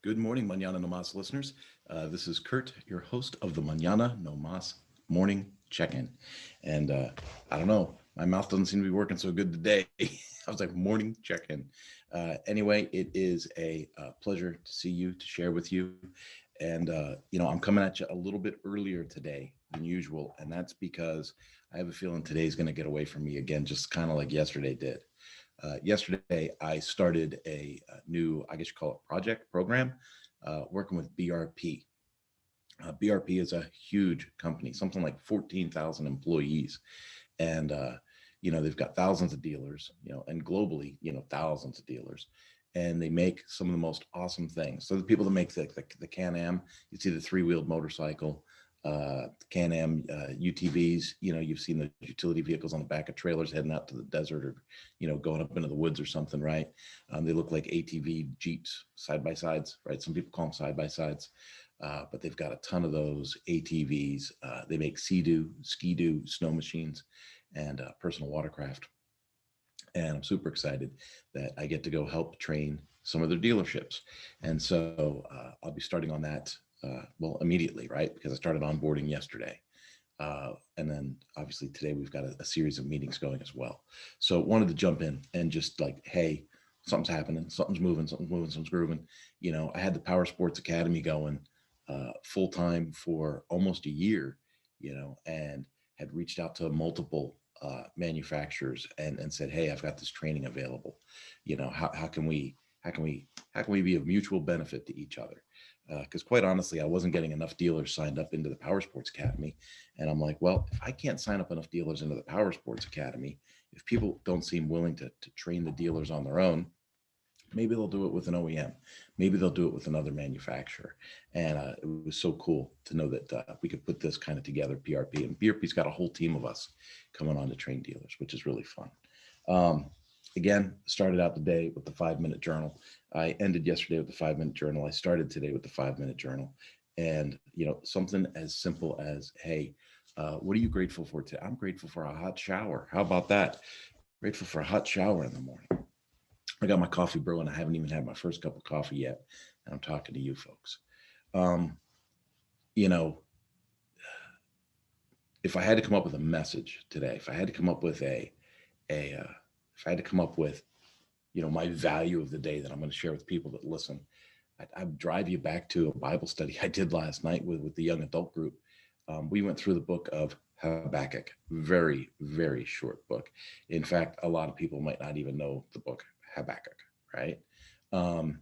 Good morning, Mañana no Mas listeners. This is Kurt, your host of the Mañana no Mas morning check-in. And I don't know, my mouth doesn't seem to be working so good today. I was like, morning check-in. Anyway, it is a pleasure to see you, to share with you. And, I'm coming at you a little bit earlier today than usual. And that's because I have a feeling today's going to get away from me again, just kind of like yesterday did. Yesterday, I started a new, I guess you call it project program, working with BRP. BRP is a huge company, something like 14,000 employees. And, they've got thousands of dealers, and globally, thousands of dealers. And they make some of the most awesome things. So the people that make the Can-Am, you see the three-wheeled motorcycle, Can-Am UTVs, you've seen the utility vehicles on the back of trailers heading out to the desert or, going up into the woods or something, right? They look like ATV Jeeps, side by sides, right? Some people call them side by sides, but they've got a ton of those ATVs. They make Sea-Doo, Ski-Doo, snow machines, and personal watercraft. And I'm super excited that I get to go help train some of their dealerships. And so I'll be starting on that, immediately, right? Because I started onboarding yesterday. And then obviously today we've got a series of meetings going as well. So wanted to jump in and just like, hey, something's happening, something's moving, something's grooving. I had the Power Sports Academy going full time for almost a year, and had reached out to multiple manufacturers and said, hey, I've got this training available. How can we be of mutual benefit to each other? Because quite honestly, I wasn't getting enough dealers signed up into the Power Sports Academy. And I'm like, well, if I can't sign up enough dealers into the Power Sports Academy, if people don't seem willing to train the dealers on their own, maybe they'll do it with an OEM. Maybe they'll do it with another manufacturer. And it was so cool to know that we could put this kind of together, PRP. And PRP's got a whole team of us coming on to train dealers, which is really fun. Again, started out the day with the 5-minute journal. I ended yesterday with the 5-minute journal. I started today with the 5-minute journal. And, something as simple as, hey, what are you grateful for today? I'm grateful for a hot shower. How about that? Grateful for a hot shower in the morning. I got my coffee brewing. I haven't even had my first cup of coffee yet. And I'm talking to you folks. Um, you know, if I had to come up with a message today, if I had to come up with if I had to come up with, my value of the day that I'm going to share with people that listen, I'd drive you back to a Bible study I did last night with the young adult group. We went through the book of Habakkuk, very, very short book. In fact, a lot of people might not even know the book Habakkuk, right? Um,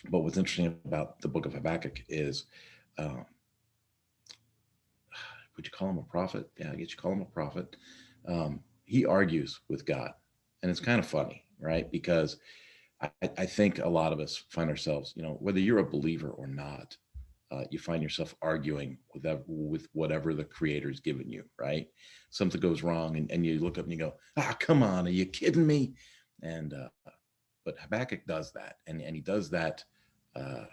but what's interesting about the book of Habakkuk is, um, would you call him a prophet? Yeah, I guess you call him a prophet. He argues with God, and it's kind of funny, right? Because I think a lot of us find ourselves, whether you're a believer or not, you find yourself arguing with whatever the creator's given you, right? Something goes wrong and you look up and you go, come on, are you kidding me? And, but Habakkuk does that. And he does that uh,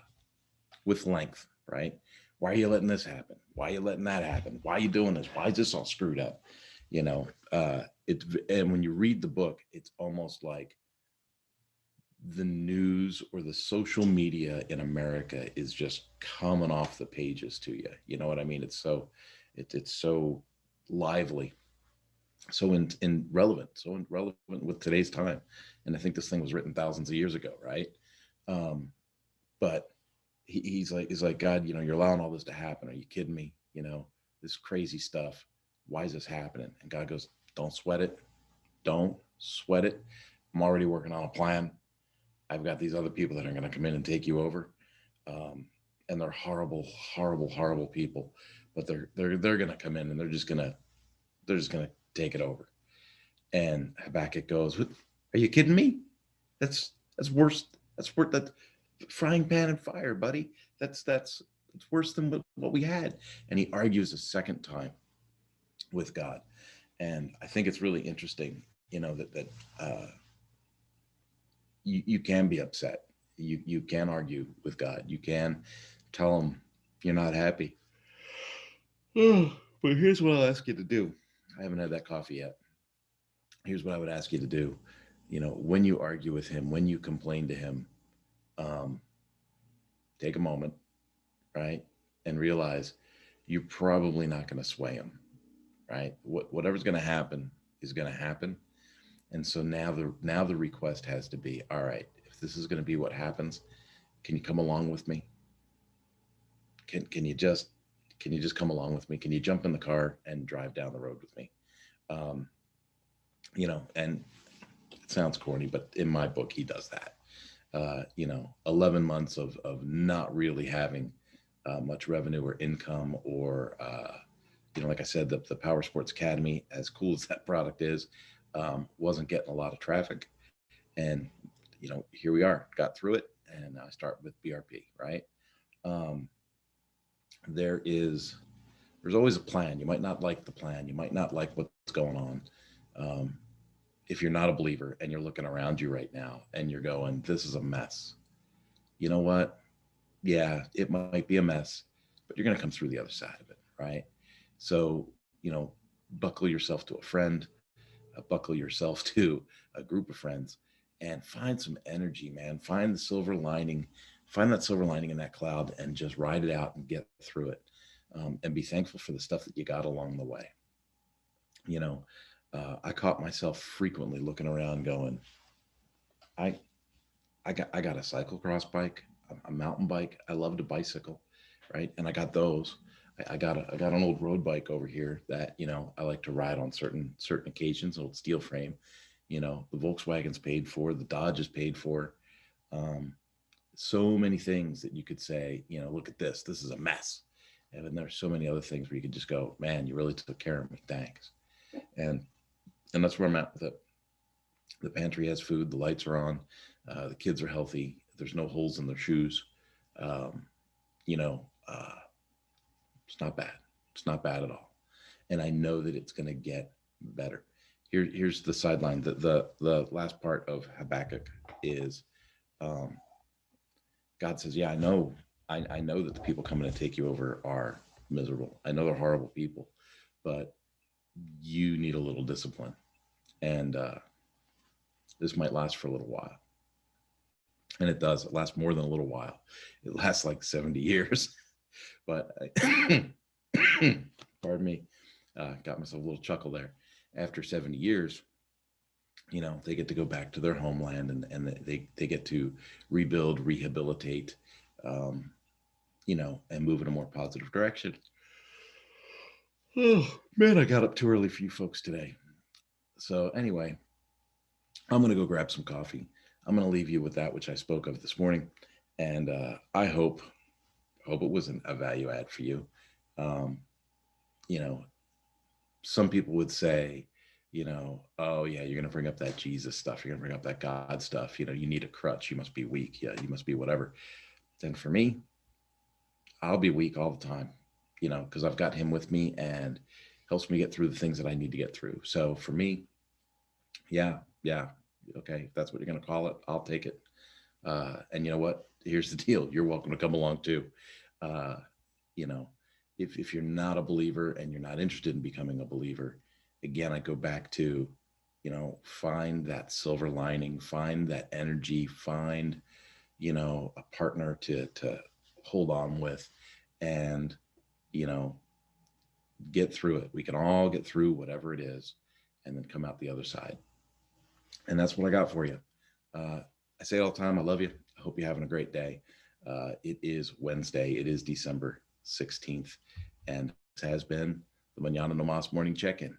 with length, right? Why are you letting this happen? Why are you letting that happen? Why are you doing this? Why is this all screwed up? And when you read the book, it's almost like the news or the social media in America is just coming off the pages to you. You know what I mean? It's so lively, so relevant with today's time. And I think this thing was written thousands of years ago, right? But he's like, God, you're allowing all this to happen. Are you kidding me? This crazy stuff. Why is this happening? And God goes, don't sweat it. Don't sweat it. I'm already working on a plan. I've got these other people that are going to come in and take you over, and they're horrible, horrible, horrible people. But they're going to come in and they're just gonna take it over. And Habakkuk goes, "Are you kidding me? That's worse. That's worse. That frying pan and fire, buddy. It's worse than what we had." And he argues a second time with God, and I think it's really interesting, that you can be upset. You can argue with God. You can tell him you're not happy. But here's what I'll ask you to do. I haven't had that coffee yet. Here's what I would ask you to do. When you argue with him, when you complain to him, um, take a moment, right? And realize you're probably not going to sway them, right? Whatever's going to happen is going to happen. And so now the request has to be, all right, if this is going to be what happens, can you come along with me? Can you just come along with me? Can you jump in the car and drive down the road with me? Um, and it sounds corny, but in my book, he does that. 11 months of not really having much revenue or income or, like I said, the Power Sports Academy, as cool as that product is, wasn't getting a lot of traffic. And, here we are, got through it. And I start with BRP, right? Um, there is, there's always a plan. You might not like the plan. You might not like what's going on. Um, if you're not a believer and you're looking around you right now and you're going, this is a mess, you know what? Yeah, it might be a mess, but you're going to come through the other side of it, right? So, buckle yourself to a friend, buckle yourself to a group of friends, and find some energy, man. Find the silver lining, find that silver lining in that cloud, and just ride it out and get through it. And be thankful for the stuff that you got along the way. You know, I caught myself frequently looking around, going, I I got a cyclocross bike, a mountain bike. I love to bicycle, right? And I got those. I got an old road bike over here that I like to ride on certain occasions. Old steel frame. The Volkswagen's paid for. The Dodge is paid for. Um, so many things that you could say. Look at this. This is a mess. And then there's so many other things where you could just go, man, you really took care of me. Thanks. And and that's where I'm at with it. The pantry has food. The lights are on. The kids are healthy. There's no holes in their shoes. Um, you know, uh, it's not bad. It's not bad at all. And I know that it's going to get better. Here's the sideline. The last part of Habakkuk is, um, God says, "Yeah, I know. I know that the people coming to take you over are miserable. I know they're horrible people, but you need a little discipline, and this might last for a little while." And it does. It lasts more than a little while. It lasts like 70 years. But pardon me, got myself a little chuckle there. After 70 years, they get to go back to their homeland, and they get to rebuild, rehabilitate, um, and move in a more positive direction. Oh, man, I got up too early for you folks today. So, anyway, I'm going to go grab some coffee. I'm going to leave you with that which I spoke of this morning. And I hope it was a value add for you. Um, you know, some people would say, oh yeah, you're going to bring up that Jesus stuff. You're going to bring up that God stuff. You need a crutch. You must be weak. Yeah, you must be whatever. And for me, I'll be weak all the time, because I've got him with me and helps me get through the things that I need to get through. So for me, yeah, okay, if that's what you're going to call it, I'll take it. And you know what? Here's the deal. You're welcome to come along too. Uh, you know, if you're not a believer and you're not interested in becoming a believer, again, I go back to, find that silver lining, find that energy, find, a partner to hold on with, and, you know, get through it. We can all get through whatever it is and then come out the other side. And that's what I got for you. I say it all the time. I love you. I hope you're having a great day. It is Wednesday. It is December 16th. And this has been the Mañana No Mas morning check-in.